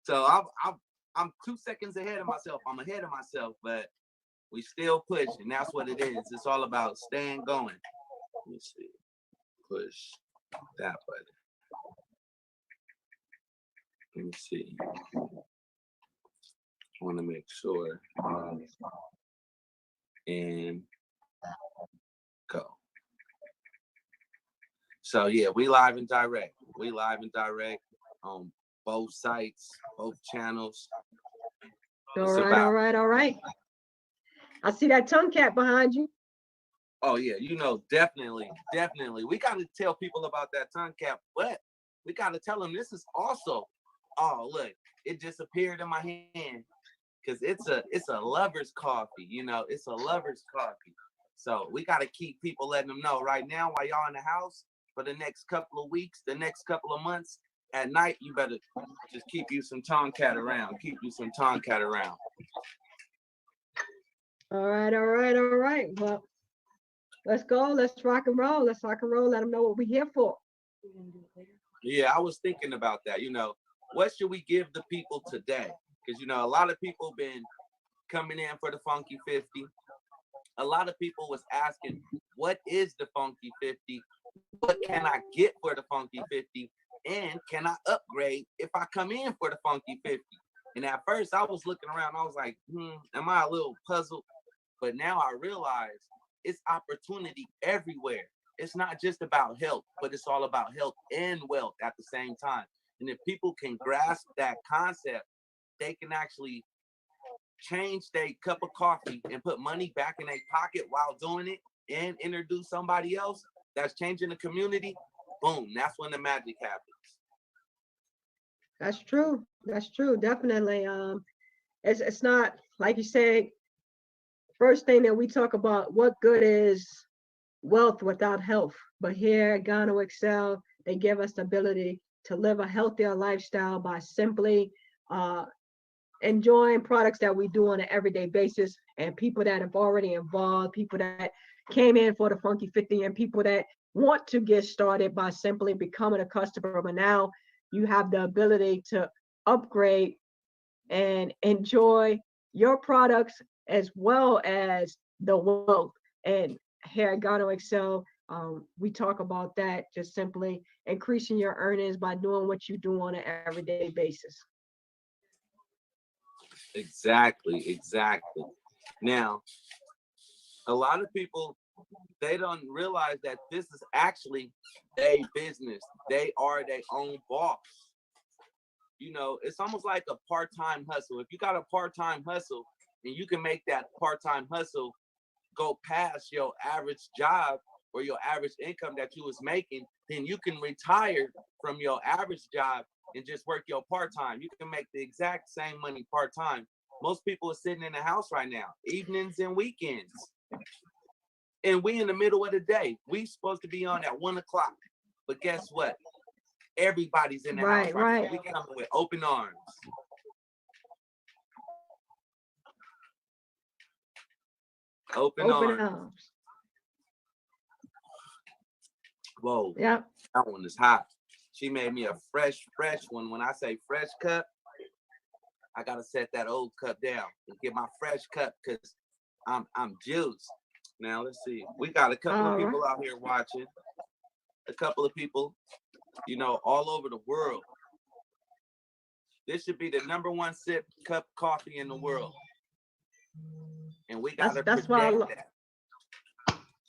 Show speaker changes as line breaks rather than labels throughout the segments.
So I'm 2 seconds ahead of myself. I'm ahead of myself, but we still push, and that's what it is. It's all about staying going. Let me see. Push that button. Let me see. I want to make sure. And go. So yeah, we live and direct. We live and direct on both sites, both channels.
All right, all right, all right. I see that tongue cap behind you.
Oh yeah, definitely. We gotta tell people about that tongue cap, but we gotta tell them this is also. Oh look, it just appeared in my hand because it's a lover's coffee. It's a lover's coffee. So we gotta keep people letting them know right now while y'all in the house for the next couple of weeks, the next couple of months. At night, you better just keep you some Tomcat around. Keep you some Tomcat around.
All right, all right, all right. Well, let's go. Let's rock and roll. Let's rock and roll. Let them know what we're here for.
Yeah, I was thinking about that. What should we give the people today? Because, a lot of people been coming in for the Funky 50. A lot of people was asking, what is the Funky 50? What can I get for the Funky 50? And can I upgrade if I come in for the Funky 50? And at first I was looking around, I was like, am I a little puzzled? But now I realize it's opportunity everywhere. It's not just about health, but it's all about health and wealth at the same time. And if people can grasp that concept, they can actually change their cup of coffee and put money back in their pocket while doing it and introduce somebody else that's changing the community. Boom, that's when the magic happens.
That's true. That's true. Definitely. It's not like you said. First thing that we talk about, what good is wealth without health? But here at Gano Excel, they give us the ability to live a healthier lifestyle by simply enjoying products that we do on an everyday basis, and people that have already involved, people that came in for the Funky 50, and people that want to get started by simply becoming a customer. But now you have the ability to upgrade and enjoy your products as well as the wealth. And here at Gano Excel, we talk about that, just simply increasing your earnings by doing what you do on an everyday basis.
Exactly. Now, a lot of people, they don't realize that this is actually a business. They are their own boss. It's almost like a part-time hustle. If you got a part-time hustle and you can make that part-time hustle go past your average job or your average income that you was making, then you can retire from your average job and just work your part-time. You can make the exact same money part-time. Most people are sitting in the house right now, evenings and weekends. And we in the middle of the day. We supposed to be on at 1 o'clock. But guess what? Everybody's in the house right now. We coming with open arms. Open arms. Whoa.
Yeah.
That one is hot. She made me a fresh one. When I say fresh cup, I gotta set that old cup down and get my fresh cup because I'm juiced. Now let's see. We got a couple of people out here watching. A couple of people, all over the world. This should be the #1 sip cup coffee in the world. And we gotta
that's why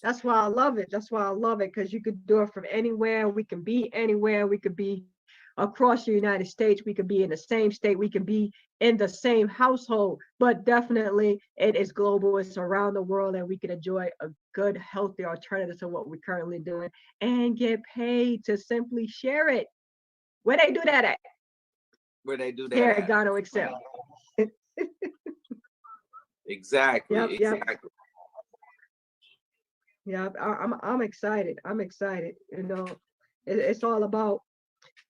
That's why I love it. That's why I love it, because you could do it from anywhere. We can be anywhere. We could be across the United States. We could be in the same state. We can be in the same household. But definitely, it is global. It's around the world, and we can enjoy a good, healthy alternative to what we're currently doing and get paid to simply share it. Where they do that at?
Where they do that
here
at?
Gano Excel.
Exactly.
Yep.
Exactly.
Yeah, I'm excited. I'm excited. It's all about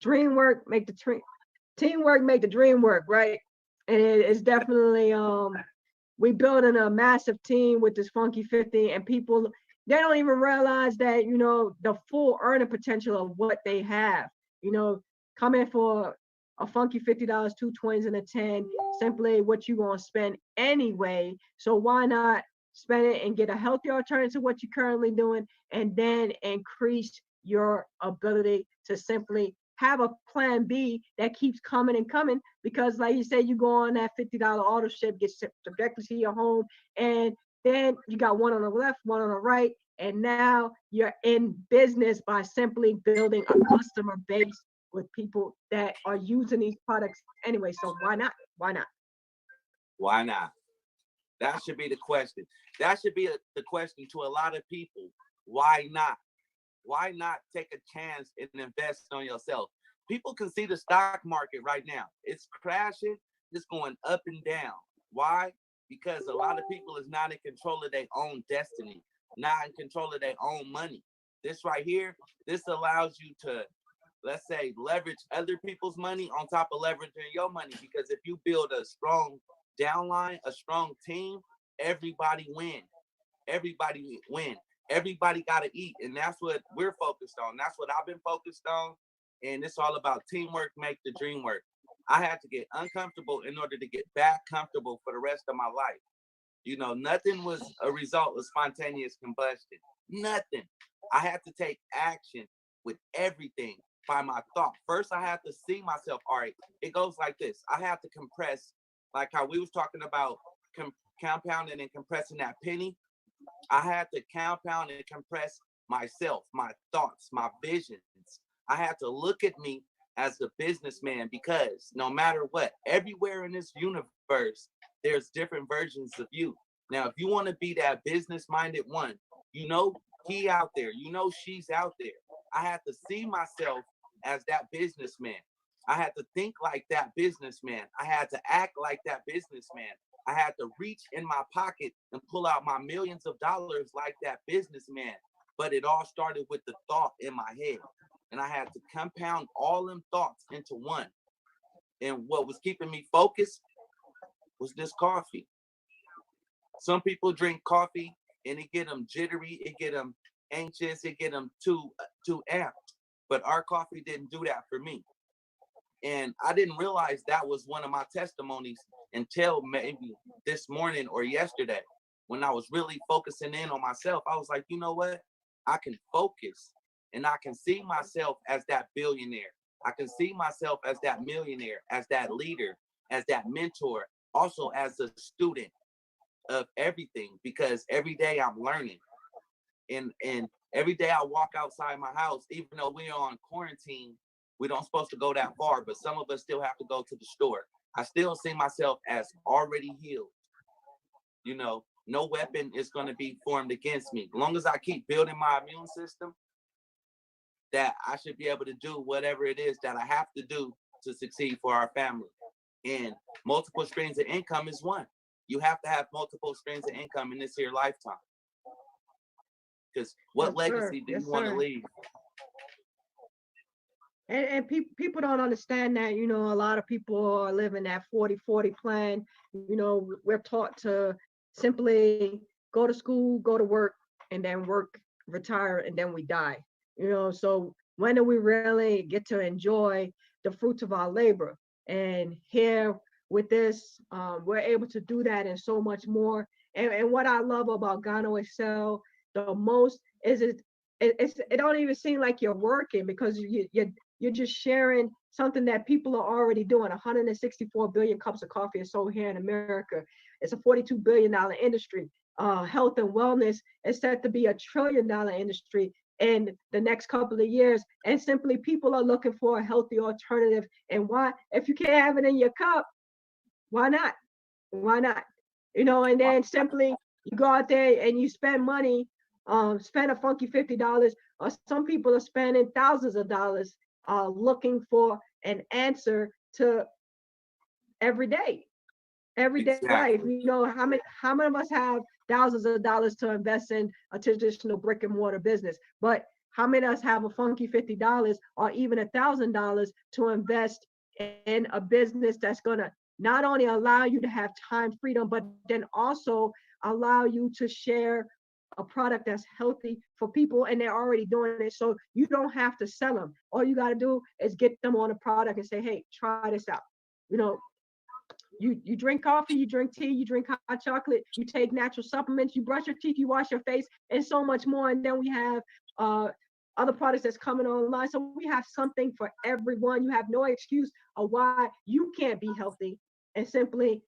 teamwork make the dream work, right? And it's definitely we building a massive team with this Funky 50, and people, they don't even realize that the full earning potential of what they have. Come in for a funky $50, 2 20s, and a 10, simply what you gonna spend anyway. So why not spend it and get a healthy alternative to what you're currently doing, and then increase your ability to simply have a plan B that keeps coming and coming. Because like you said, you go on that $50 auto ship, get shipped directly to your home, and then you got one on the left, one on the right, and now you're in business by simply building a customer base with people that are using these products anyway. So why not? Why not?
Why not? That should be the question. That should be the question to a lot of people. Why not? Why not take a chance and invest on yourself? People can see the stock market right now. It's crashing. It's going up and down. Why? Because a lot of people is not in control of their own destiny, not in control of their own money. This right here, this allows you to, let's say, leverage other people's money on top of leveraging your money. Because if you build a strong downline, a strong team, everybody win. Everybody win. Everybody got to eat. And that's what we're focused on. That's what I've been focused on. And it's all about teamwork, make the dream work. I had to get uncomfortable in order to get back comfortable for the rest of my life. You know, nothing was a result of spontaneous combustion. Nothing. I had to take action with everything by my thought. First, I had to see myself. All right, it goes like this. I have to compress, like how we was talking about compounding and compressing that penny. I had to compound and compress myself, my thoughts, my visions. I had to look at me as a businessman, because no matter what, everywhere in this universe, there's different versions of you. Now, if you want to be that business-minded one, you know he out there, you know she's out there. I had to see myself as that businessman. I had to think like that businessman. I had to act like that businessman. I had to reach in my pocket and pull out my millions of dollars like that businessman. But it all started with the thought in my head. And I had to compound all them thoughts into one. And what was keeping me focused was this coffee. Some people drink coffee and it get them jittery, it get them anxious, it get them too amped. But our coffee didn't do that for me. And I didn't realize that was one of my testimonies until maybe this morning or yesterday, when I was really focusing in on myself. I was like, you know what? I can focus, and I can see myself as that billionaire. I can see myself as that millionaire, as that leader, as that mentor, also as a student of everything, because every day I'm learning. And every day I walk outside my house, even though we're on quarantine, we don't supposed to go that far, but some of us still have to go to the store. I still see myself as already healed. You know, no weapon is going to be formed against me. As long as I keep building my immune system, that I should be able to do whatever it is that I have to do to succeed for our family. And multiple streams of income is one. You have to have multiple streams of income in this here lifetime. Because what legacy do you want to leave?
And people don't understand that, you know, a lot of people are living that 40-40 plan. You know, we're taught to simply go to school, go to work, and then work, retire, and then we die. You know, so when do we really get to enjoy the fruits of our labor? And here with this, we're able to do that and so much more. And what I love about Gano Excel the most is it don't even seem like you're working, because you're just sharing something that people are already doing. 164 billion cups of coffee is sold here in America. It's a $42 billion industry. Health and wellness is set to be a $1 trillion industry in the next couple of years. And simply people are looking for a healthy alternative. And why, if you can't have it in your cup, why not? Why not? You know, and then simply you go out there and you spend money, spend a funky $50, or some people are spending thousands of dollars looking for an answer to everyday life.
Exactly.
You know, how many of us have thousands of dollars to invest in a traditional brick and mortar business? But how many of us have a funky $50 or even $1,000 to invest in a business that's gonna not only allow you to have time freedom, but then also allow you to share a product that's healthy for people, and they're already doing it. So you don't have to sell them. All you got to do is get them on a product and say, hey, try this out. You know, you drink coffee, you drink tea, you drink hot chocolate, you take natural supplements, you brush your teeth, you wash your face, and so much more. And then we have other products that's coming online. So we have something for everyone. You have no excuse of why you can't be healthy and simply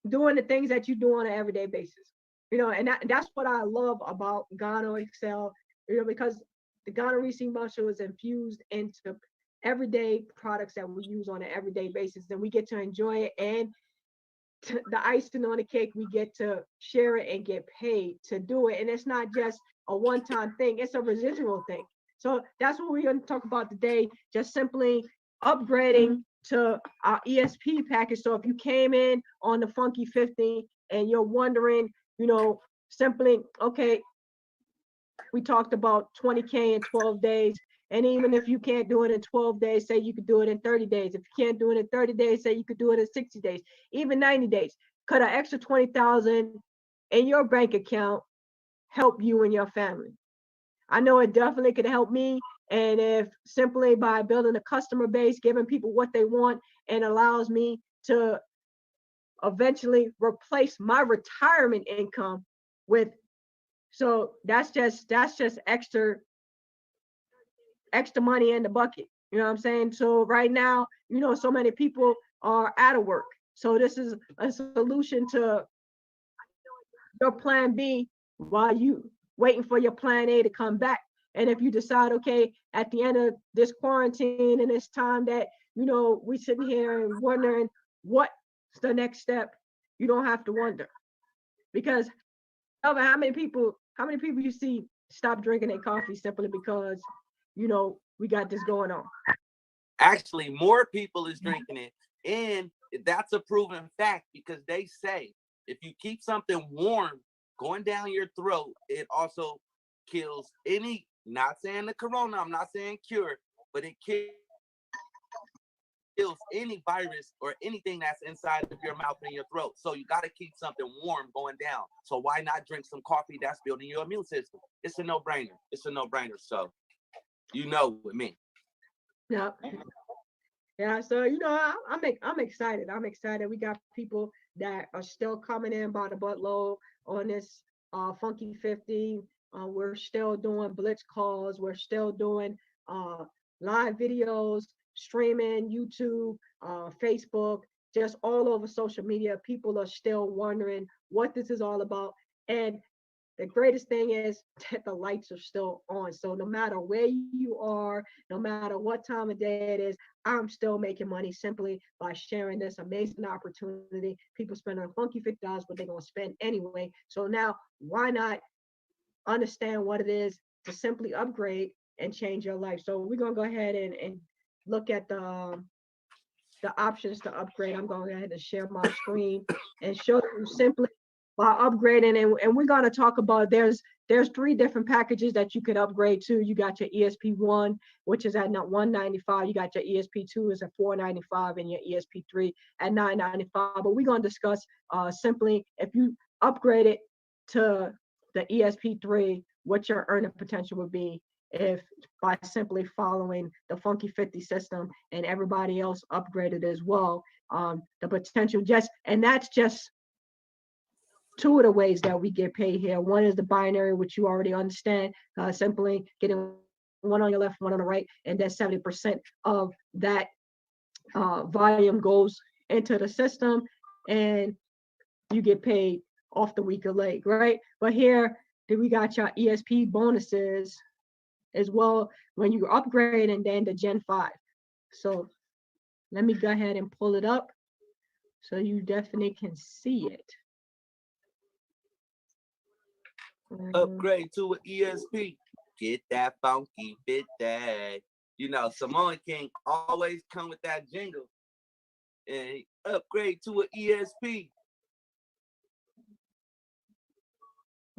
doing the things that you do on an everyday basis. You know, and that's what I love about Gano Excel, you know, because the Gano Ricin mushroom is infused into everyday products that we use on an everyday basis, and we get to enjoy it. And the icing on the cake, we get to share it and get paid to do it. And it's not just a one-time thing, it's a residual thing. So that's what we're going to talk about today, just simply upgrading to our ESP package. So if you came in on the Funky 50 and you're wondering, you know, simply, okay, we talked about 20K in 12 days. And even if you can't do it in 12 days, say you could do it in 30 days. If you can't do it in 30 days, say you could do it in 60 days, even 90 days. Could an extra 20,000 in your bank account help you and your family? I know it definitely could help me. And if simply by building a customer base, giving people what they want, and allows me to eventually replace my retirement income with, so that's just extra money in the bucket. You know what I'm saying? So right now, you know, so many people are out of work. So this is a solution to your plan B while you waiting for your plan A to come back. And if you decide, okay, at the end of this quarantine and this time that, you know, we sitting here and wondering what's the next step, you don't have to wonder. Because how many people you see stop drinking their coffee simply because, you know, we got this going on?
Actually, more people is drinking it. And that's a proven fact, because they say if you keep something warm going down your throat, it also kills any, not saying the corona, I'm not saying cure, but it kills any virus or anything that's inside of your mouth and your throat. So you got to keep something warm going down. So why not drink some coffee that's building your immune system? It's a no-brainer. It's a no-brainer. So you know with me.
Yeah. Yeah, so you know, I'm excited. I'm excited. We got people that are still coming in by the buttload on this Funky 50. We're still doing blitz calls. We're still doing live videos, streaming, YouTube, Facebook, just all over social media. People are still wondering what this is all about. And the greatest thing is that the lights are still on. So no matter where you are, no matter what time of day it is, I'm still making money simply by sharing this amazing opportunity. People spending a funky $50, but they're going to spend anyway. So now why not understand what it is to simply upgrade and change your life? So we're going to go ahead and look at the options to upgrade. I'm going to go ahead and share my screen and show you simply by upgrading, and we're going to talk about there's 3 different packages that you could upgrade to. You got your ESP1, which is at $195. You got your ESP2 is at $495, and your ESP3 at $995. But we're going to discuss simply if you upgrade it to the ESP3, what your earning potential would be if by simply following the Funky 50 system and everybody else upgraded as well. The potential that's just 2 of the ways that we get paid here. One is the binary, which you already understand, simply getting one on your left, one on the right, and then 70% of that volume goes into the system, and you get paid off the weaker leg, right? But here, we got your ESP bonuses as well when you upgrade, and then the Gen 5. So let me go ahead and pull it up so you definitely can see it.
Upgrade to an ESP. Get that funky 50. You know, Samoan King always come with that jingle. And upgrade to an ESP.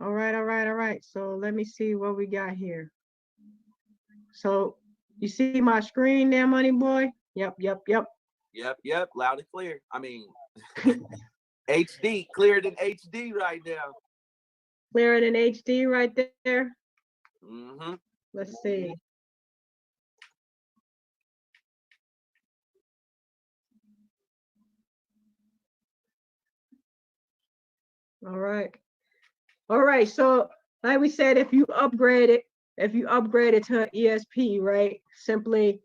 All right. So let me see what we got here. So you see my screen there, Money Boy? Yep.
Yep. Loud and clear. I mean, HD, clearer than HD right now.
Clear it in HD right there.
Mm-hmm.
Let's see. All right. All right. So like we said, if you upgrade it to ESP, right? Simply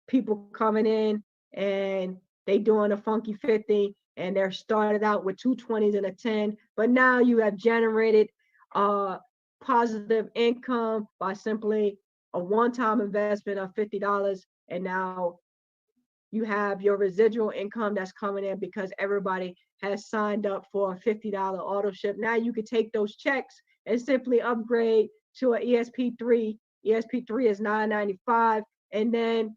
people coming in and they doing a funky 50 and they're started out with 220s and a 10, but now you have generated positive income by simply a one-time investment of $50, and now you have your residual income that's coming in because everybody has signed up for a $50 auto ship. Now you can take those checks and simply upgrade to an ESP3. ESP3 is $9.95, and then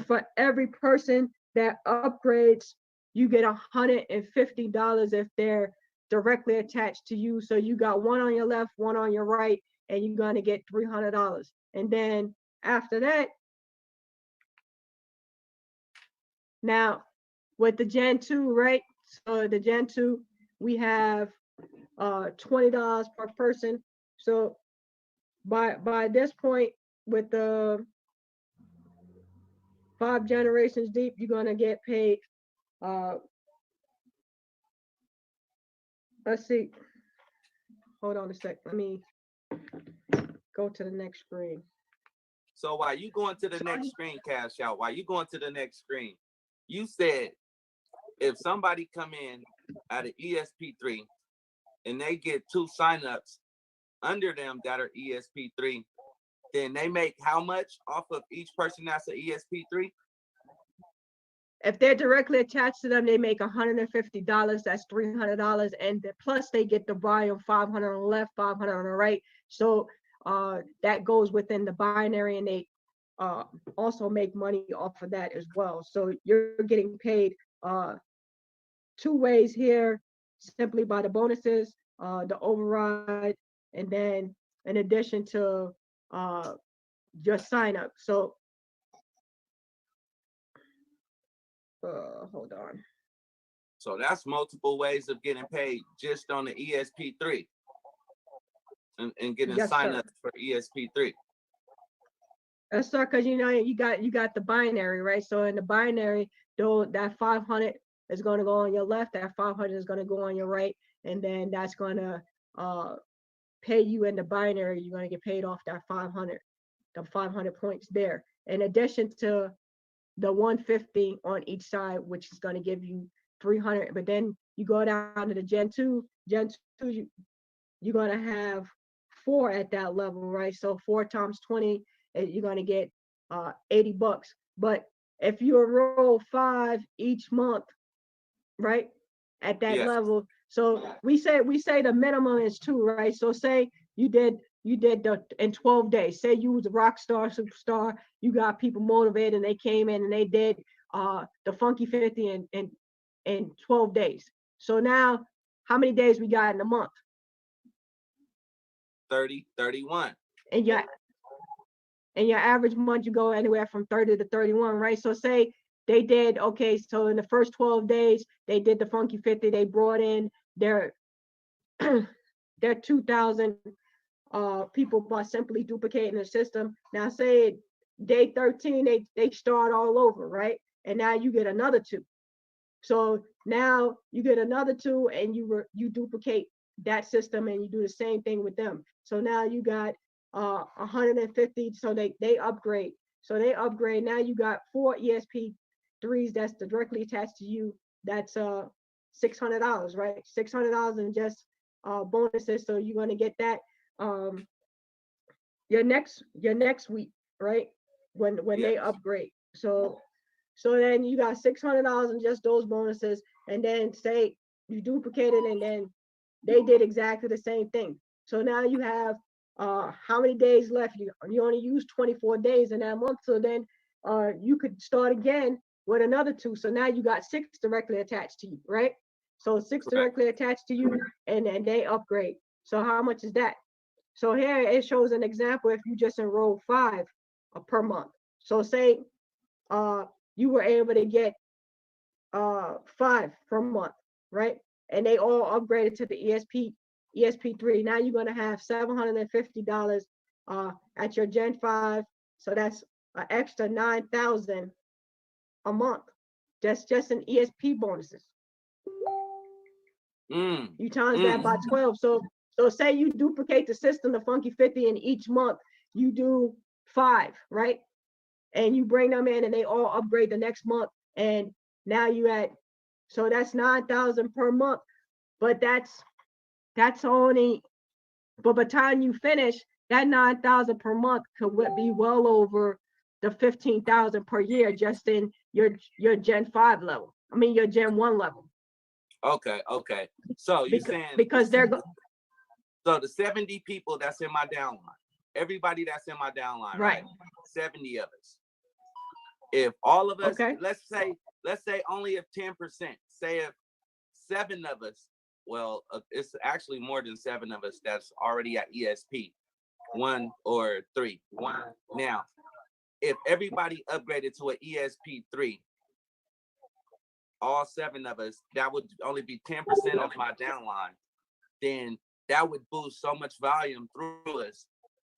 for every person that upgrades, you get $150 if they're directly attached to you. So you got one on your left, one on your right, and you're going to get $300. And then after that, now with the Gen 2, right? So the Gen 2, we have $20 per person. So by this point, with the 5 generations deep, you're gonna get paid. Let's see. Hold on a sec. Let me go to the next screen.
So while you going to the next screen, Cash Out, while you going to the next screen, you said if somebody come in at an ESP3 and they get 2 signups under them that are ESP3, then they make how much off of each person that's an ESP3?
If they're directly attached to them, they make $150. That's $300, and plus they get the volume 500 on the left, 500 on the right. So that goes within the binary, and they also make money off of that as well. So you're getting paid 2 ways here, simply by the bonuses, the override, and then in addition to your sign up. So hold on.
So that's multiple ways of getting paid just on the ESP3 and getting
Yes, sir.
signups for ESP3.
That's sir, because you know you got the binary, right? So in the binary, though, that 500 is going to go on your left, that 500 is going to go on your right, and then that's going to pay you in the binary. You're going to get paid off that 500, the 500 points there. In addition to the 150 on each side, which is going to give you 300. But then you go down to the Gen 2, you're going to have 4 at that level, right? So 4 times 20, you're going to get $80. But if you roll 5 each month, right, at that
Yes.
level, so we say the minimum is 2, right? So say you did the in 12 days. Say you was a rock star, superstar, you got people motivated, and they came in and they did the Funky 50 in 12 days. So now, how many days we got in a month?
30, 31.
And your average month, you go anywhere from 30 to 31, right? So say they did, okay, so in the first 12 days, they did the Funky 50, they brought in their 2,000 people by simply duplicating the system. Now say day 13, they start all over, right? And now you get another 2. So now you get another 2, and you duplicate that system, and you do the same thing with them. So now you got 150. So they upgrade. So they upgrade. Now you got 4 ESP3s that's directly attached to you. That's $600, right? $600 in just bonuses. So you're gonna get that your next week, right? When
Yes.
they upgrade. So then you got $600 in just those bonuses, and then say you duplicated, and then they did exactly the same thing. So now you have how many days left? You only use 24 days in that month, so then you could start again with another 2. So now you got 6 directly attached to you, right? So 6 directly attached to you, and then they upgrade. So how much is that? So here it shows an example if you just enroll 5 per month. So say you were able to get 5 per month, right? And they all upgraded to the ESP3. Now you're going to have $750 at your Gen 5. So that's an extra 9,000 a month. That's just in ESP bonuses. You times that by 12. So say you duplicate the system, the Funky 50, and each month you do 5, right? And you bring them in and they all upgrade the next month. And now you at, so that's 9,000 per month. But that's only, but by the time you finish, that 9,000 per month could be well over the 15,000 per year just in your Gen 5 level. I mean your Gen 1 level.
Okay. So you're saying
because they're
so the 70 people that's in my downline, everybody that's in my downline, right? 70 of us. If all of us, let's say only if 10%, say if 7 of us, well, it's actually more than 7 of us that's already at ESP 1 or 3. Now, if everybody upgraded to an ESP3, all 7 of us, that would only be 10% of my downline. Then that would boost so much volume through us.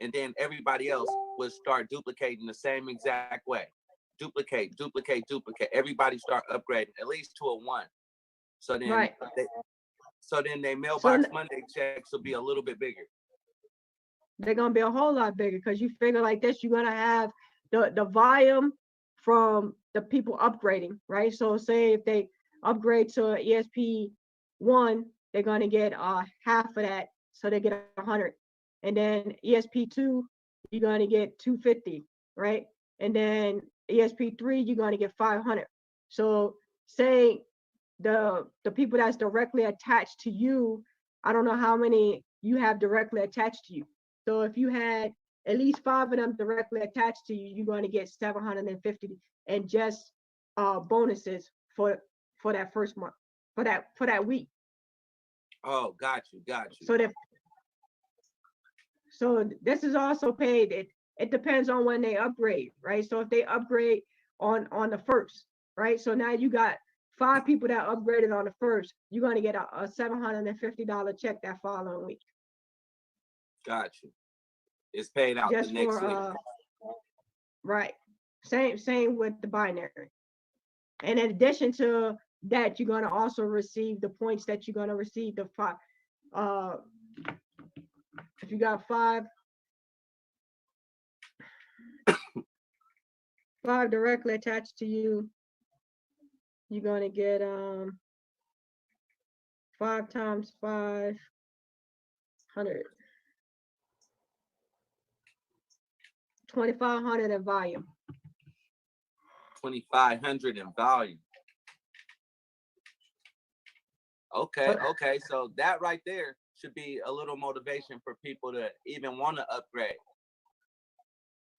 And then everybody else would start duplicating the same exact way. Duplicate. Everybody start upgrading at least to a 1. So then their mailbox Monday checks will be a little bit bigger.
They're gonna be a whole lot bigger because you figure like this, you're gonna have the volume from the people upgrading, right? So say if they upgrade to ESP1, they're gonna get half of that, so they get 100. And then ESP2, you're gonna get 250, right? And then ESP3, you're gonna get 500. So say the people that's directly attached to you, I don't know how many you have directly attached to you. So if you had at least 5 of them directly attached to you, you're going to get 750 and just bonuses for that first month, for that week.
Oh, got you.
So this is also paid. It depends on when they upgrade, right? So if they upgrade on the first, right? So now you got 5 people that upgraded on the first, you're going to get a $750 check that following week.
Got you. It's paid out just the next week.
Right. Same with the binary. And in addition to that, you're going to also receive the points that you're going to receive the 5. If you got 5 directly attached to you, you're going to get 5 times 500. 2,500 in volume.
2,500 in volume. Okay. So that right there should be a little motivation for people to even want to upgrade.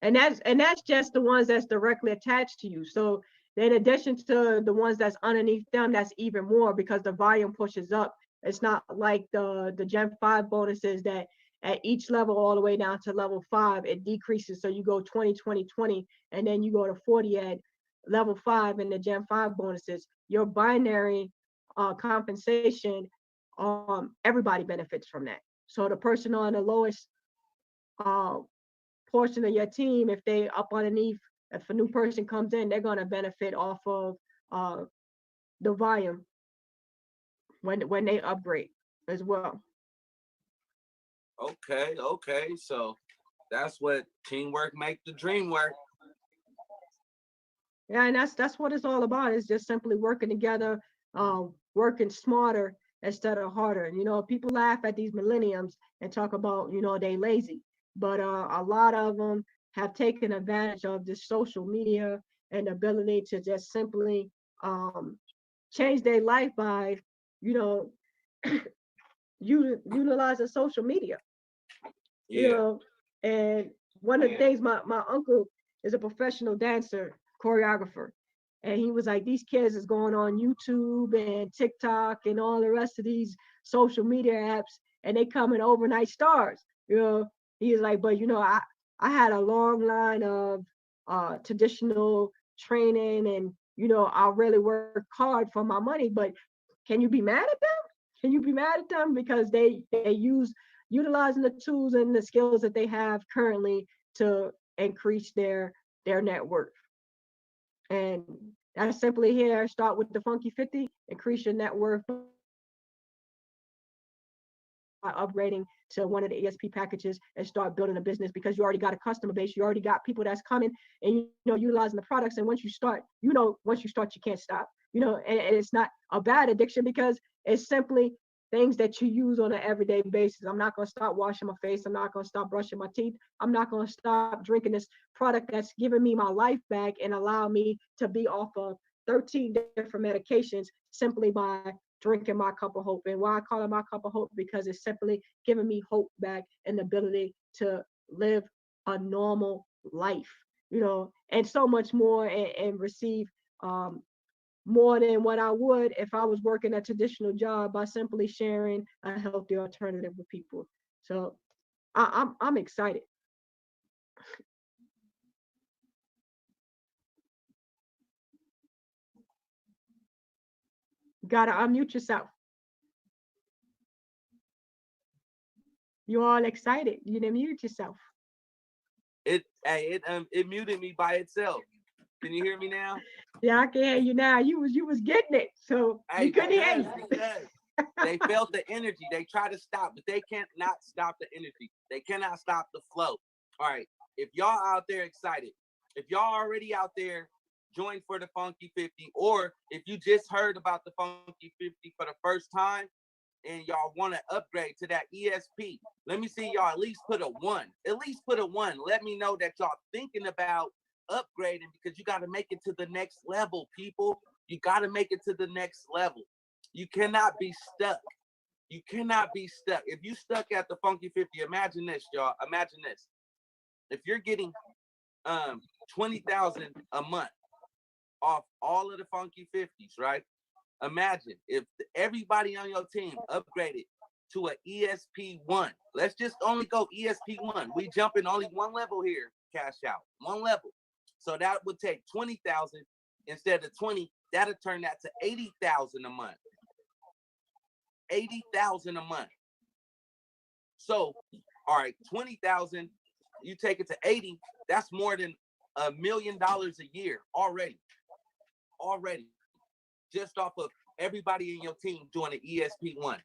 And that's just the ones that's directly attached to you. So in addition to the ones that's underneath them, that's even more because the volume pushes up. It's not like the Gen 5 bonuses that at each level all the way down to level 5, it decreases. So you go 20, 20, 20, and then you go to 40 at level 5 in the Gen 5 bonuses. Your binary compensation, everybody benefits from that. So the person on the lowest portion of your team, if they up underneath, if a new person comes in, they're going to benefit off of the volume when they upgrade as well.
Okay. So that's what teamwork make the dream work.
Yeah, and that's what it's all about. It's just simply working together, working smarter instead of harder. People laugh at these millenniums and talk about, they lazy, but a lot of them have taken advantage of this social media and the ability to just simply change their life by, utilizing social media.
Yeah.
And one of the things, my uncle is a professional dancer, choreographer, and he was like, these kids is going on YouTube and TikTok and all the rest of these social media apps, and they coming overnight stars. He's like, but I had a long line of traditional training, and I really work hard for my money, but can you be mad at them? Can you be mad at them because they utilizing the tools and the skills that they have currently to increase their net worth? And that's simply here. Start with the Funky 50, increase your net worth by upgrading to one of the ESP packages and start building a business, because you already got a customer base. You already got people that's coming and utilizing the products. And once you start, once you start, you can't stop. And it's not a bad addiction because it's simply things that you use on an everyday basis. I'm not going to stop washing my face. I'm not going to stop brushing my teeth. I'm not going to stop drinking this product that's giving me my life back and allow me to be off of 13 different medications simply by drinking my cup of hope. And why I call it my cup of hope, because it's simply giving me hope back and the ability to live a normal life, and so much more, and receive more than what I would if I was working a traditional job, by simply sharing a healthy alternative with people. So I'm excited. Gotta unmute yourself. You all excited. You didn't mute yourself.
It muted me by itself. Can you hear me now?
Yeah, I can hear you now. You was getting it, so we couldn't hear you.
Because they felt the energy. They try to stop, but they can't not stop the energy. They cannot stop the flow. All right. If y'all out there excited, if y'all already out there joined for the Funky 50, or if you just heard about the Funky 50 for the first time and y'all want to upgrade to that ESP, let me see y'all at least put a 1. At least put a 1. Let me know that y'all thinking about upgrading, because you got to make it to the next level, people. You got to make it to the next level. You cannot be stuck. You cannot be stuck. If you stuck at the Funky 50, imagine this, y'all. Imagine this. If you're getting 20,000 a month off all of the Funky 50s, right? Imagine if everybody on your team upgraded to an ESP1. Let's just only go ESP1. We jumping only one level here, cash out. One level. So that would take 20,000 instead of 20. That'll turn that to 80,000 a month. 80,000 a month. So, all right, 20,000, you take it to 80, that's more than $1 million a year already. Already. Just off of everybody in your team doing an ESP1.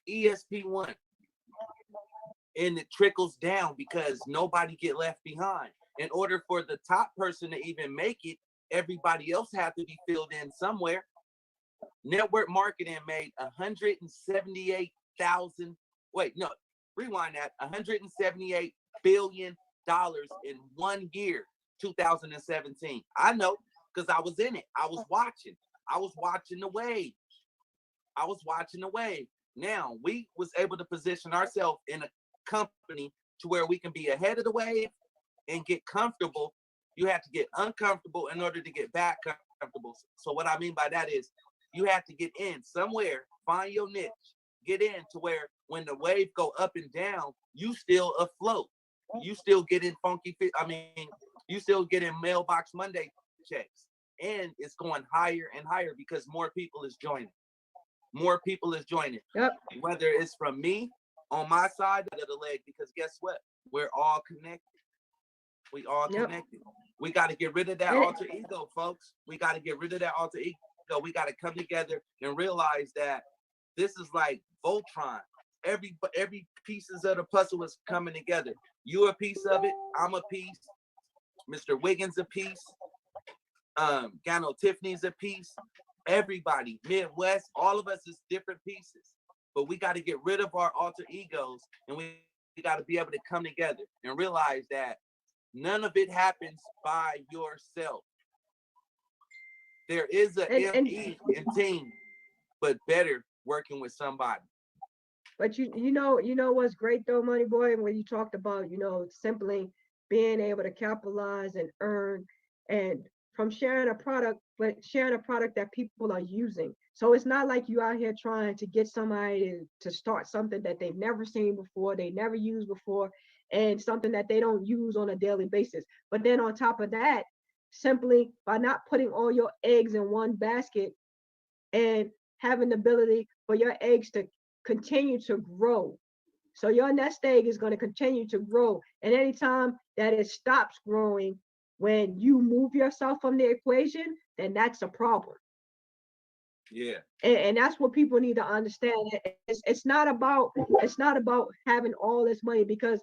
ESP1. And it trickles down because nobody get left behind. In order for the top person to even make it, everybody else have to be filled in somewhere. Network marketing made 178,000. Wait, no, rewind that. $178 billion in 1 year, 2017. I know, because I was in it. I was watching. I was watching the wave. I was watching the wave. Now we was able to position ourselves in a company to where we can be ahead of the wave and get comfortable. You have to get uncomfortable in order to get back comfortable. So what I mean by that is you have to get in somewhere, find your niche, get in to where when the wave go up and down, you still afloat. You still get in you still get in Mailbox Monday checks. And it's going higher and higher because more people is joining. More people is joining.
Yep.
Whether it's from me on my side of the leg, because guess what? We're all connected. We all connected. We got to get rid of that alter ego, folks. We got to get rid of that alter ego. We got to come together and realize that this is like Voltron. Every pieces of the puzzle is coming together. You a piece of it. I'm a piece. Mr. Wiggins a piece. Gano Tiffany's a piece. Everybody, Midwest, all of us is different pieces. But we got to get rid of our alter egos, and we got to be able to come together and realize that none of it happens by yourself. There is a ME in team, but better working with somebody.
But you know what's great though, Money Boy, when you talked about, simply being able to capitalize and earn, and from sharing a product, but sharing a product that people are using. So it's not like you out here trying to get somebody to start something that they've never seen before, they never used before, and something that they don't use on a daily basis. But then on top of that, simply by not putting all your eggs in one basket and having the ability for your eggs to continue to grow. So your nest egg is going to continue to grow. And anytime that it stops growing, when you move yourself from the equation, then that's a problem.
Yeah.
And that's what people need to understand. It's not about having all this money, because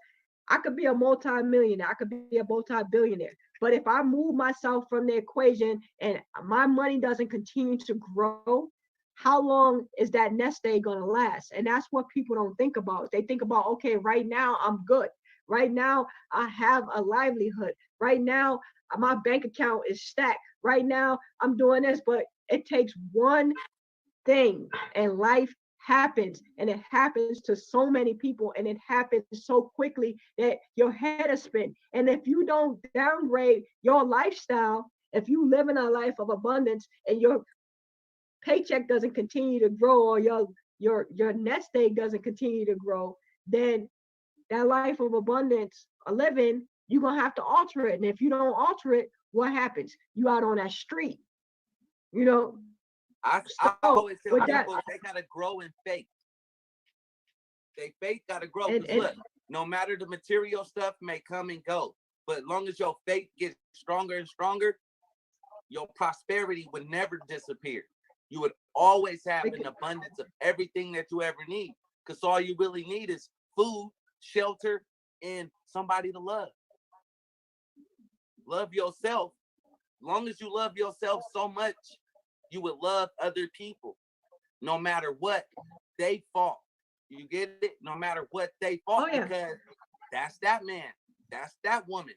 I could be a multi-millionaire, I could be a multi-billionaire. But if I move myself from the equation and my money doesn't continue to grow, how long is that nest egg going to last? And that's what people don't think about. They think about, okay, right now I'm good. Right now I have a livelihood. Right now my bank account is stacked. Right now I'm doing this. But it takes one thing and life happens, and it happens to so many people, and it happens so quickly that your head is spin. And if you don't downgrade your lifestyle, if you live in a life of abundance and your paycheck doesn't continue to grow, or your nest egg doesn't continue to grow, then that life of abundance, a living, you're gonna have to alter it. And if you don't alter it, what happens? You out on that street, you know.
I always tell people they gotta grow in faith. They faith gotta grow. Because look, no matter the material stuff may come and go, but as long as your faith gets stronger and stronger, your prosperity would never disappear. You would always have an abundance of everything that you ever need. Because all you really need is food, shelter, and somebody to love. Love yourself. As long as you love yourself so much, you would love other people, no matter what they fault. You get it? No matter what they fault, because that's that man, that's that woman.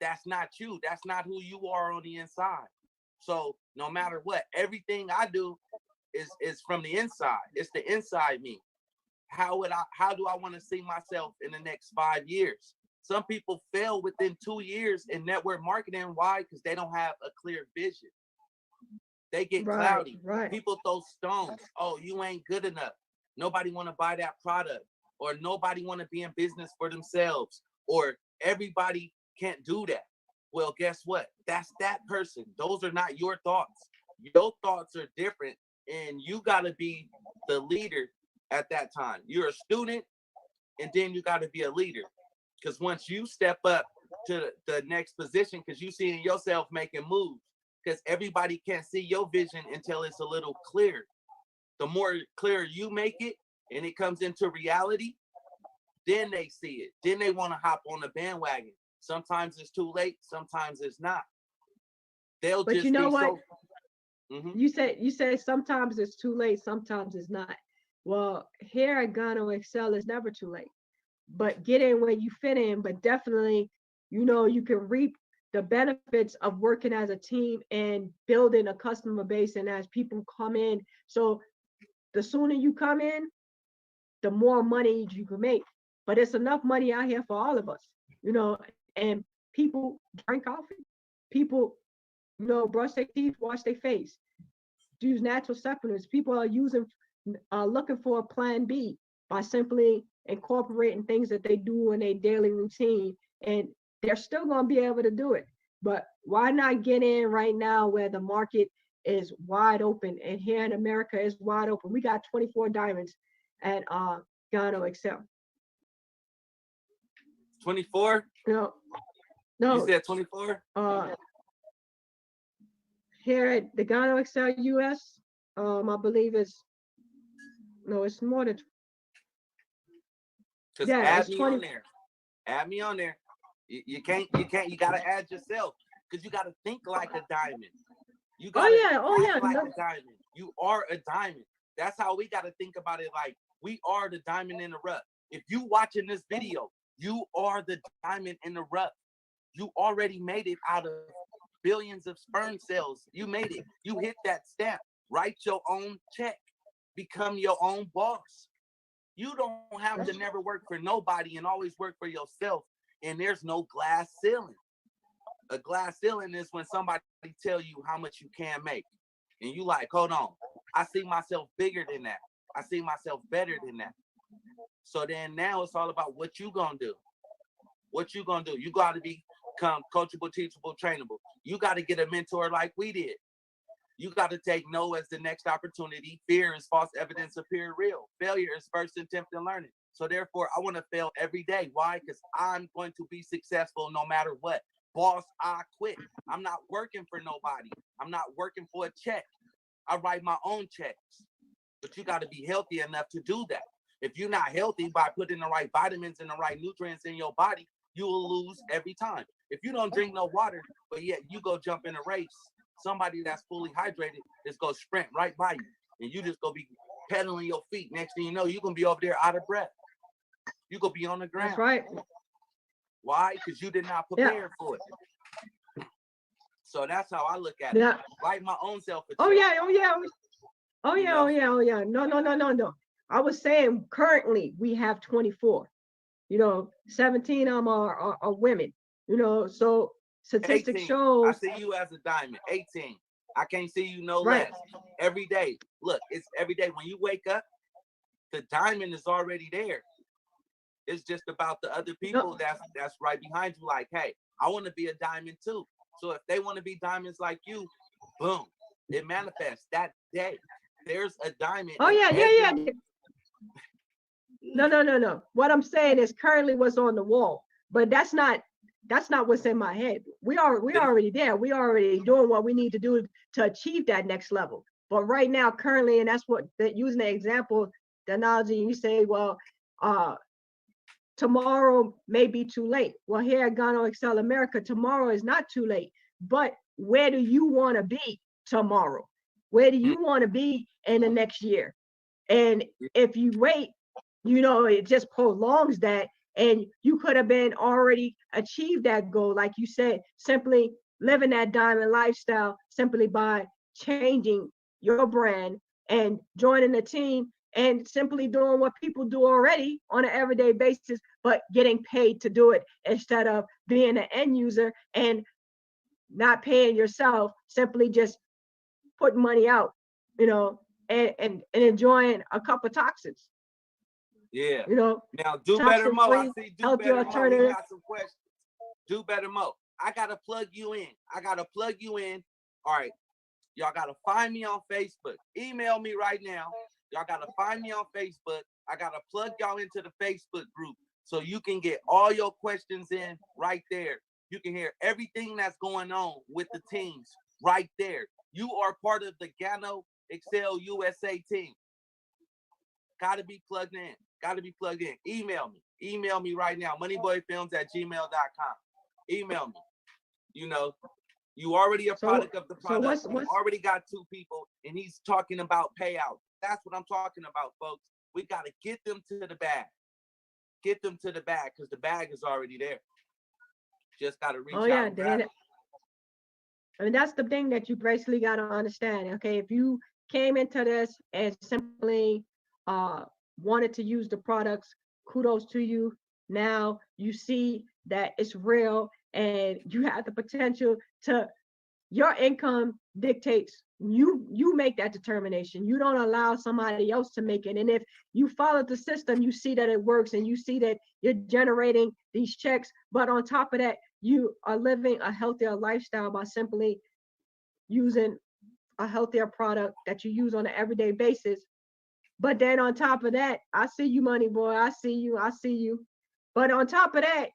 That's not you. That's not who you are on the inside. So no matter what, everything I do is from the inside. It's the inside me. How do I want to see myself in the next 5 years? Some people fail within 2 years in network marketing. Why? Because they don't have a clear vision. They get cloudy. People throw stones. Oh, you ain't good enough. Nobody want to buy that product, or nobody want to be in business for themselves, or everybody can't do that. Well, guess what? That's that person. Those are not your thoughts. Your thoughts are different, and you got to be the leader at that time. You're a student, and then you got to be a leader. Because once you step up to the next position, because you see yourself making moves, because everybody can't see your vision until it's a little clear. The more clear you make it and it comes into reality, then they see it. Then they want to hop on the bandwagon. Sometimes it's too late. Sometimes it's not. They'll
but
just
you know
be
what?
So.
You said sometimes it's too late. Sometimes it's not. Well, here at Ghana Excel, it's never too late. But get in where you fit in. But definitely, you can reap the benefits of working as a team and building a customer base, and as people come in. So the sooner you come in, the more money you can make. But it's enough money out here for all of us, and people drink coffee. People, brush their teeth, wash their face, use natural supplements. People are looking for a plan B by simply incorporating things that they do in their daily routine, and they're still going to be able to do it. But why not get in right now where the market is wide open? And here in America is wide open. We got 24 diamonds at Ghana Excel.
24?
No.
You said 24?
Here at the Ghana Excel US, I believe it's more than.
Just add me on there. Add me on there. You gotta add yourself, because you gotta think like a diamond. You gotta act like a diamond. You are a diamond. That's how we gotta think about it. Like, we are the diamond in the rough. If you watching this video, you are the diamond in the rough. You already made it out of billions of sperm cells. You made it. You hit that stamp. Write your own check. Become your own boss. You don't have to never work for nobody and always work for yourself. And there's no glass ceiling. A glass ceiling is when somebody tell you how much you can make. And you like, hold on. I see myself bigger than that. I see myself better than that. So then now it's all about what you gonna do. What you gonna do? You gotta become coachable, teachable, trainable. You gotta get a mentor like we did. You got to take no as the next opportunity. Fear is false evidence appearing real. Failure is first attempt in learning. So therefore, I want to fail every day. Why? Because I'm going to be successful no matter what. Boss, I quit. I'm not working for nobody. I'm not working for a check. I write my own checks. But you got to be healthy enough to do that. If you're not healthy by putting the right vitamins and the right nutrients in your body, you will lose every time. If you don't drink no water, but yet you go jump in a race, somebody that's fully hydrated is going to sprint right by you. And you just going to be pedaling your feet. Next thing you know, you're going to be over there out of breath. You're going to be on the ground.
That's right.
Why? Because you did not prepare for it. So that's how I look at it. Write my own self a check.
Oh yeah. No. I was saying currently we have 24. 17 of them are women. So statistics
18.
shows.
I see you as a diamond. 18. I can't see you no less. Every day. Look, it's every day. When you wake up, the diamond is already there. It's just about the other people that's right behind you. Like, hey, I want to be a diamond too. So if they want to be diamonds like you, boom, it manifests that day. There's a diamond.
Oh yeah. No. What I'm saying is currently what's on the wall, but that's not what's in my head. We already there. We already doing what we need to do to achieve that next level. But right now, currently, and that's what using the example, the analogy, you say, well, tomorrow may be too late. Well, here at Gano Excel America, tomorrow is not too late. But where do you want to be tomorrow? Where do you want to be in the next year? And if you wait, it just prolongs that. And you could have been already achieved that goal, like you said, simply living that diamond lifestyle simply by changing your brand and joining the team and simply doing what people do already on an everyday basis, but getting paid to do it instead of being an end user and not paying yourself, simply just putting money out, and enjoying a cup of toxins.
Yeah. Now do better, Mo. I see do better, Mo. We got some questions. Do better, Mo. I gotta plug you in. All right. Y'all gotta find me on Facebook. Email me right now. Y'all gotta find me on Facebook. I gotta plug y'all into the Facebook group so you can get all your questions in right there. You can hear everything that's going on with the teams right there. You are part of the Gano Excel USA team. Gotta be plugged in. Email me right now. MoneyBoyFilmz@gmail.com. Email me. You already a product of the product. You already got 2 people, and he's talking about payout. That's what I'm talking about, folks. We got to get them to the bag. Get them to the bag because the bag is already there. Just got to reach out and grab it.
I mean, that's the thing that you basically got to understand. Okay, if you came into this and simply wanted to use the products, kudos to you. Now you see that it's real and you have the potential to, your income dictates, you make that determination. You don't allow somebody else to make it. And if you follow the system, you see that it works and you see that you're generating these checks. But on top of that, you are living a healthier lifestyle by simply using a healthier product that you use on an everyday basis. But then on top of that, I see you, Money Boy. I see you. But on top of that,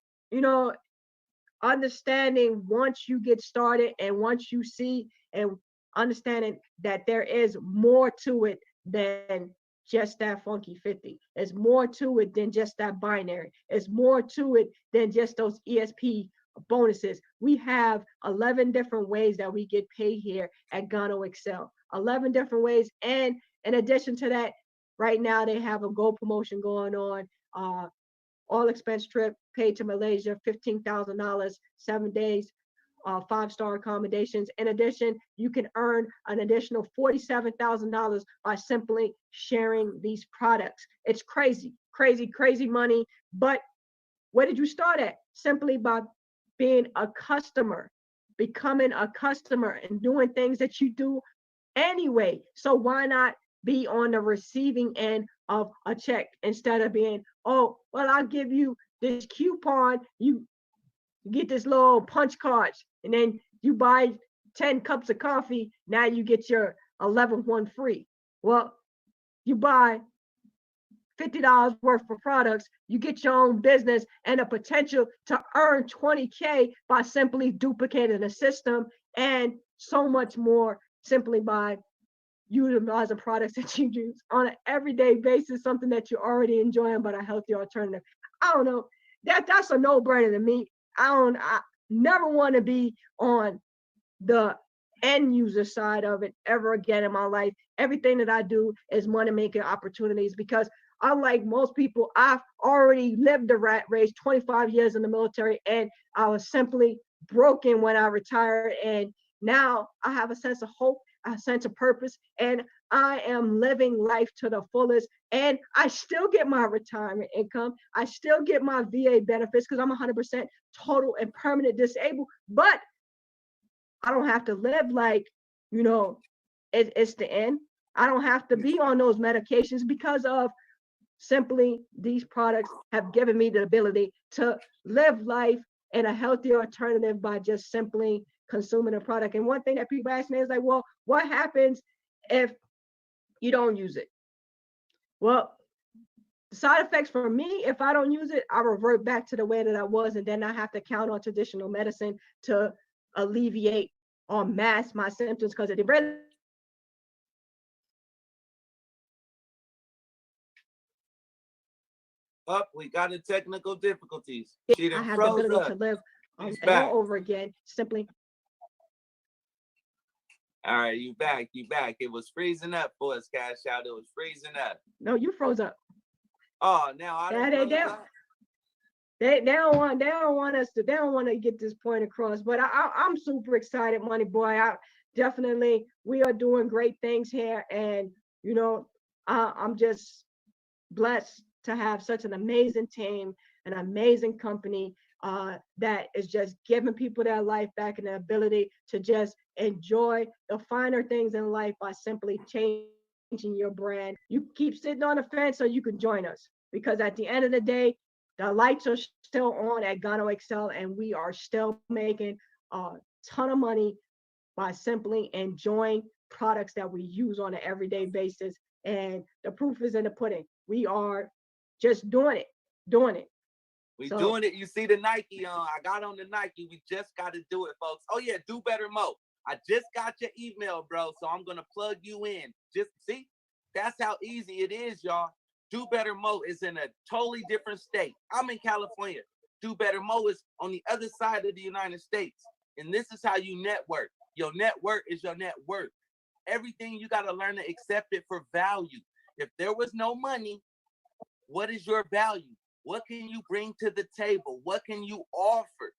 understanding once you get started and once you see and understanding that there is more to it than just that funky 50. There's more to it than just that binary. It's more to it than just those ESP bonuses. We have 11 different ways that we get paid here at Gano Excel. 11 different ways. And in addition to that, right now they have a gold promotion going on. All expense trip paid to Malaysia, $15,000, 7 days, 5-star accommodations. In addition, you can earn an additional $47,000 by simply sharing these products. It's crazy money. But where did you start at? Simply by being a customer, becoming a customer and doing things that you do anyway. So why not be on the receiving end of a check instead of being, oh, well, I'll give you this coupon. You get this little punch cards and then you buy 10 cups of coffee, now you get your 11th one free. Well, you buy $50 worth of products, you get your own business and a potential to earn 20K by simply duplicating the system, and so much more simply by utilizing products that you use on an everyday basis, something that you're already enjoying, but a healthy alternative. I don't know. That's a no-brainer to me. I never want to be on the end user side of it ever again in my life. Everything that I do is money making opportunities, because unlike most people, I've already lived the rat race, 25 years in the military, and I was simply broken when I retired. And now I have a sense of hope, a sense of purpose, and I am living life to the fullest. And I still get my retirement income. I still get my VA benefits because I'm 100% total and permanent disabled. But I don't have to live like, it's the end. I don't have to be on those medications because of simply these products have given me the ability to live life in a healthy alternative by just simply consuming a product. And one thing that people ask me is like, well, what happens if you don't use it? Well, the side effects for me, if I don't use it, I revert back to the way that I was, and then I have to count on traditional medicine to alleviate or mask my symptoms, because at the very
Up, we got the technical difficulties. She
I
done
have the
froze
ability
up.
to live
She's back.
all over again. Simply.
All right, you back. It was freezing up for us, Cash Out. It was freezing up.
No, you froze up.
Oh, now I didn't froze up.
They don't want us to, they don't want to get this point across. But I'm super excited, Money Boy. We are doing great things here, and I'm just blessed to have such an amazing team, an amazing company that is just giving people their life back and the ability to just enjoy the finer things in life by simply changing your brand. You keep sitting on the fence so you can join us, because at the end of the day, the lights are still on at Gano Excel, and we are still making a ton of money by simply enjoying products that we use on an everyday basis. And the proof is in the pudding. We are just doing it.
We doing it. You see the Nike on. I got on the Nike. We just got to do it, folks. Oh yeah, Do Better Mo. I just got your email, bro. So I'm gonna plug you in. Just see, that's how easy it is, y'all. Do Better Mo is in a totally different state. I'm in California. Do Better Mo is on the other side of the United States. And this is how you network. Your network is your net worth. Everything you got to learn to accept it for value. If there was no money, what is your value? What can you bring to the table? What can you offer?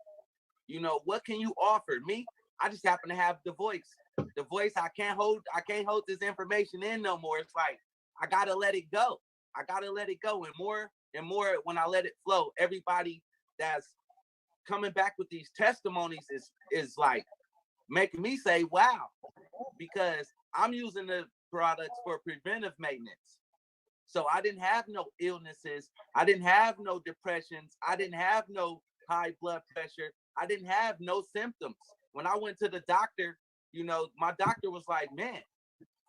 What can you offer? Me, I just happen to have the voice. The voice I can't hold this information in no more. It's like I gotta let it go. And more when I let it flow. Everybody that's coming back with these testimonies is like making me say, wow, because I'm using the products for preventive maintenance. So I didn't have no illnesses. I didn't have no depressions. I didn't have no high blood pressure. I didn't have no symptoms. When I went to the doctor, my doctor was like, man,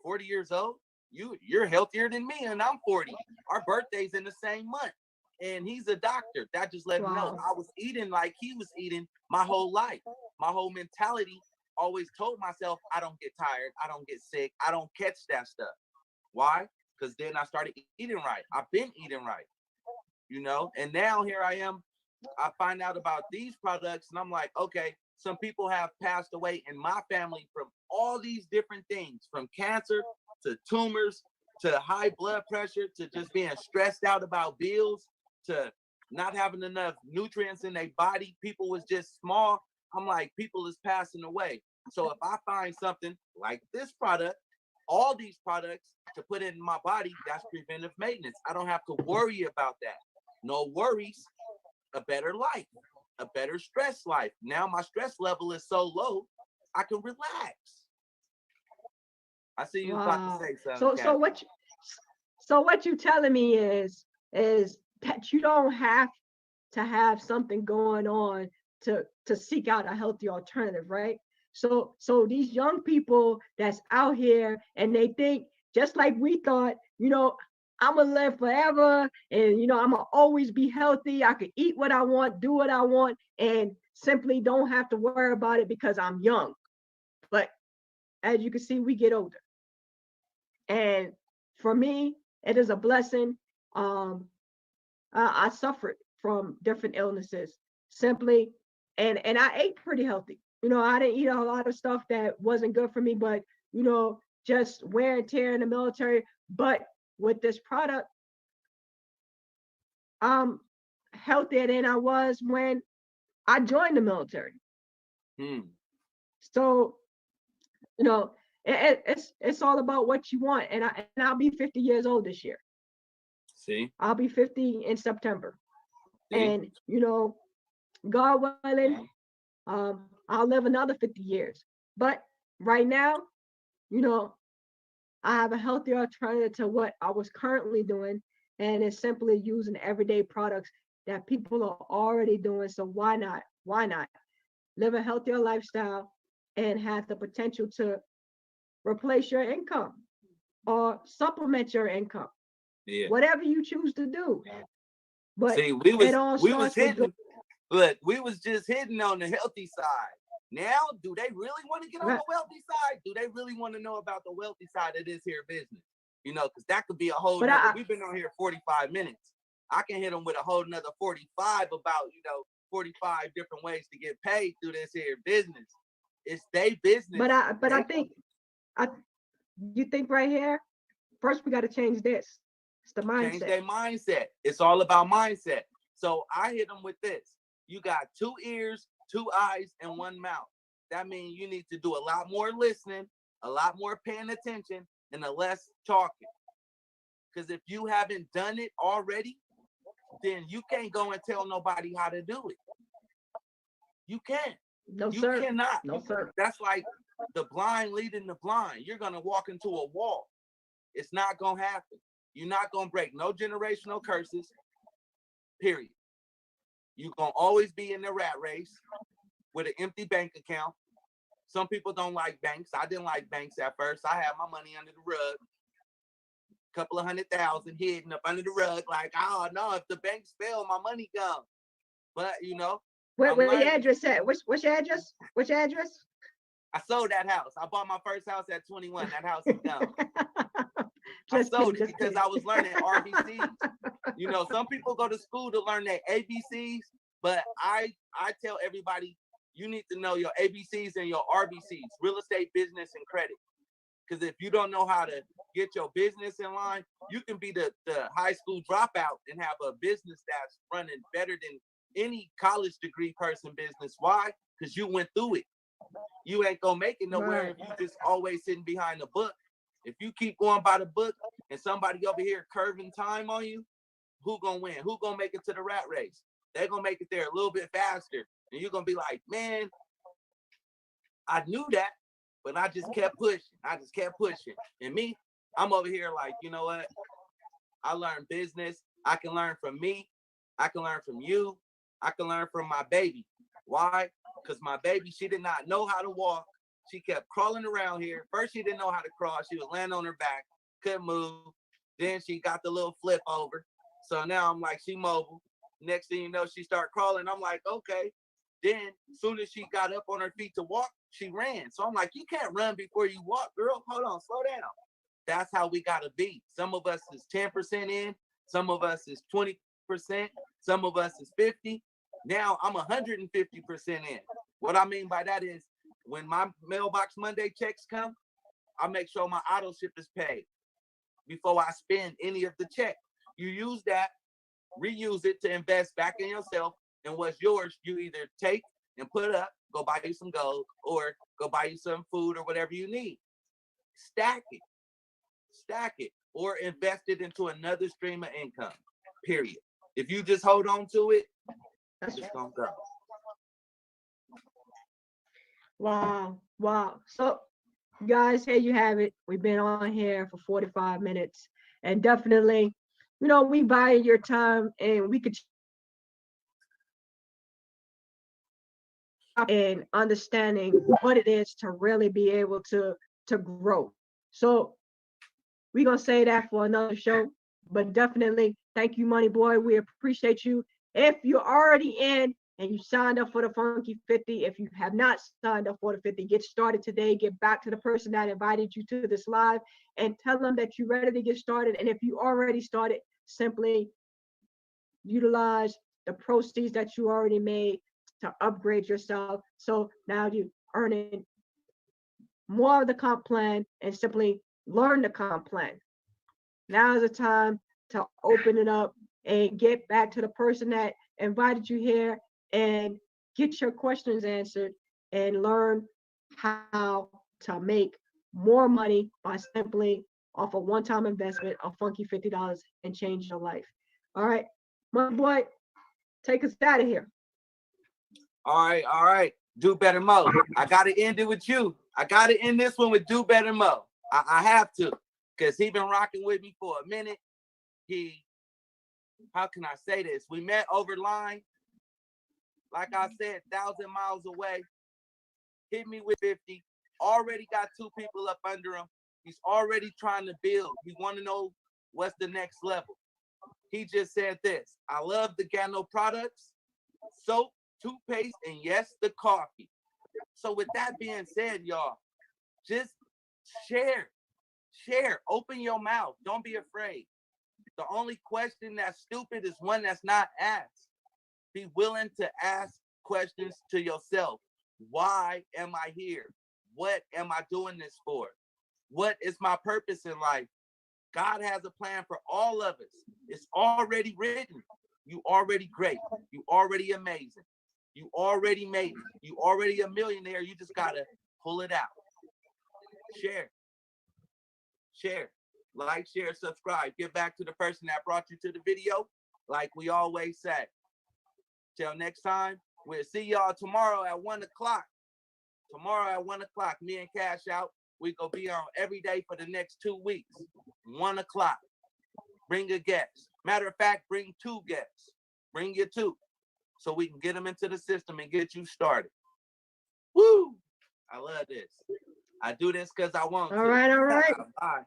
40 years old, you're healthier than me, and I'm 40. Our birthday's in the same month. And he's a doctor. That just let me know I was eating like he was eating my whole life. My whole mentality always told myself, I don't get tired. I don't get sick. I don't catch that stuff. Why? Because then I started eating right. I've been eating right, and now here I am. I find out about these products, and I'm like, okay, some people have passed away in my family from all these different things, from cancer to tumors to high blood pressure to just being stressed out about bills to not having enough nutrients in their body. People was just small. I'm like, people is passing away. So if I find something like this product, all these products to put in my body, that's preventive maintenance. I don't have to worry about that. No worries. A better life, a better stress life. Now my stress level is so low, I can relax. I see you about to say something.
So what you telling me is that you don't have to have something going on to seek out a healthy alternative, right? So these young people that's out here and they think just like we thought, I'm gonna live forever and I'm gonna always be healthy. I can eat what I want, do what I want, and simply don't have to worry about it because I'm young. But as you can see, we get older. And for me, it is a blessing. Um, I suffered from different illnesses simply, and I ate pretty healthy. I didn't eat a lot of stuff that wasn't good for me, but just wear and tear in the military. But with this product, I'm healthier than I was when I joined the military. So it's all about what you want, and I'll be 50 years old this year.
See,
I'll be 50 in September.
See?
And God willing, I'll live another 50 years. But right now, I have a healthy alternative to what I was currently doing, and it's simply using everyday products that people are already doing. So why not? Why not live a healthier lifestyle and have the potential to replace your income or supplement your income?
Yeah.
Whatever you choose to do. But
see, we was
hitting.
Look, we was just hitting on the healthy side. Now, do they really want to get on the wealthy side? Do they really want to know about the wealthy side of this here business? Because that could be a whole nother. We've been on here 45 minutes. I can hit them with a whole nother 45 about, 45 different ways to get paid through this here business. It's their business.
But I think you think right here, first we got to change this. It's the mindset.
Change their mindset. It's all about mindset. So I hit them with this. You got 2 ears, 2 eyes, and 1 mouth. That means you need to do a lot more listening, a lot more paying attention, and a less talking. Because if you haven't done it already, then you can't go and tell nobody how to do it. You can't.
No,
you
sir.
cannot.
No, sir.
That's like the blind leading the blind. You're going to walk into a wall. It's not going to happen. You're not going to break no generational curses, period. You're going to always be in the rat race with an empty bank account. Some people don't like banks. I didn't like banks at first. I had my money under the rug. A couple of $100,000 hidden up under the rug. Like, oh, no, if the banks fail, my money gone. But,
Where your address at? What's your address? What's your address?
I sold that house. I bought my first house at 21. That house is gone. I sold it because I was learning RBCs. Some people go to school to learn their ABCs, but I tell everybody you need to know your ABCs and your RBCs, real estate, business, and credit. Because if you don't know how to get your business in line, you can be the high school dropout and have a business that's running better than any college degree person business. Why? Because you went through it. You ain't gonna make it nowhere if you just always sitting behind the book. If you keep going by the book and somebody over here curving time on you, who gonna win? Who gonna make it to the rat race? They're gonna make it there a little bit faster. And you're gonna be like, man, I knew that, but I just kept pushing. And me, I'm over here like, you know what? I learned business. I can learn from me. I can learn from you. I can learn from my baby. Why? Because my baby, she did not know how to walk. She kept crawling around here. First, she didn't know how to crawl. She would land on her back, couldn't move. Then she got the little flip over. So now I'm like, she mobile. Next thing you know, she started crawling. I'm like, okay. Then as soon as she got up on her feet to walk, she ran. So I'm like, you can't run before you walk, girl. Hold on, slow down. That's how we got to be. Some of us is 10% in. Some of us is 20%. Some of us is 50. Now I'm 150% in. What I mean by that is when my mailbox Monday checks come, I make sure my auto ship is paid before I spend any of the check. You use that, reuse it to invest back in yourself, and what's yours, you either take and put up, go buy you some gold, or go buy you some food or whatever you need. Stack it, or invest it into another stream of income, period. If you just hold on to it, that's just gonna go.
Wow. So, guys, here you have it. We've been on here for 45 minutes, and definitely, we value your time, and we could and understanding what it is to really be able to grow. So we're gonna say that for another show, but definitely thank you, Money Boy. We appreciate you. If you're already in and you signed up for the Funky 50, if you have not signed up for the 50, get started today. Get back to the person that invited you to this live and tell them that you're ready to get started. And if you already started, simply utilize the proceeds that you already made to upgrade yourself. So now you're earning more of the comp plan and simply learn the comp plan. Now is the time to open it up and get back to the person that invited you here and get your questions answered and learn how to make more money by simply off a one-time investment of funky $50 and change your life. All right, my boy, take us out of here.
All right. Do better, Mo. I gotta end it with you. I gotta end this one with do better, Mo. I have to, because he been rocking with me for a minute. How can I say this? We met over line. Like I said, 1,000 miles away. Hit me with 50. Already got 2 people up under him. He's already trying to build. He want to know what's the next level. He just said this: I love the Gano products, soap, toothpaste, and yes, the coffee. So with that being said, y'all, just share. Open your mouth. Don't be afraid. The only question that's stupid is one that's not asked. Be willing to ask questions to yourself. Why am I here? What am I doing this for? What is my purpose in life? God has a plan for all of us. It's already written. You already great. You already amazing. You already made it. You already a millionaire. You just gotta pull it out. Share. Like, share, subscribe. Get back to the person that brought you to the video. Like we always say. Till next time, we'll see y'all tomorrow at 1 o'clock. Tomorrow at 1 o'clock, me and Cash Out. We gonna be on every day for the next 2 weeks. 1 o'clock. Bring a guest. Matter of fact, bring 2 guests. Bring your 2. So we can get them into the system and get you started. Woo! I love this. I do this because I want to.
All right.
Bye.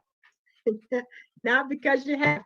Not because you have